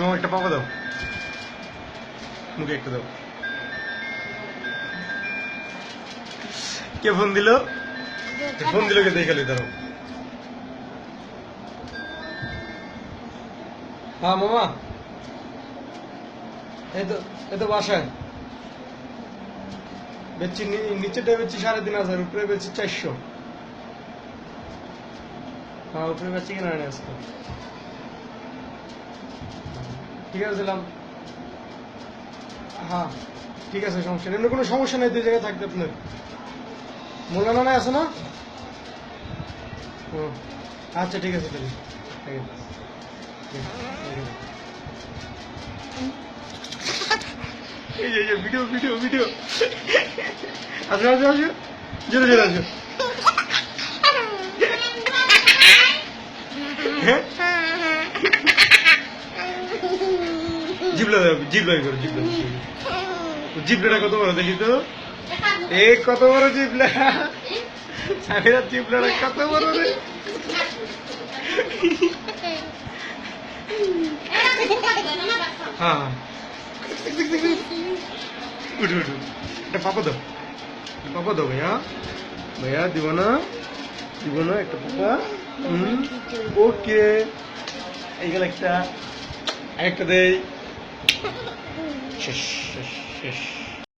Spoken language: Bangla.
মামা একটা পাপা দাও, মুখে একটা দাও। কে ফোন দিল? ফোন দিল কে দেখে দাঁড়াও। হ্যাঁ মামা, এই তো বাসায় বেচছি, নিচেটা বেচছি 3,500, উপরে বেচছি 400। হ্যাঁ উপরে বেচছি কিনা আজকে। ঠিক আছে দিলাম। হ্যাঁ ঠিক আছে, সমস্যা নেই, কোনো সমস্যা নেই, 2 জায়গায় থাকতে আপনার। মোল্লানা নাই আছে না? আচ্ছা ঠিক আছে তাহলে। ভিডিও ভিডিও ভিডিও, আসো আসো আসো, জোরে জোরে আসো। জিবলা জিবলা করো, জিবলা জিবলাটা কত বড় দেখি তো, এ কত বড় জিবলা, সামিরা জিবলাটা কত বড় রে। হ্যাঁ উঠু উঠু, এটা পাপা দাও, পাপা দাও ভাইয়া, ভাইয়া দিব না, দিব না, একটা পাপা। ওকে এইগুলো একটা, আরেকটা দেই, শেষ শেষ শেষ।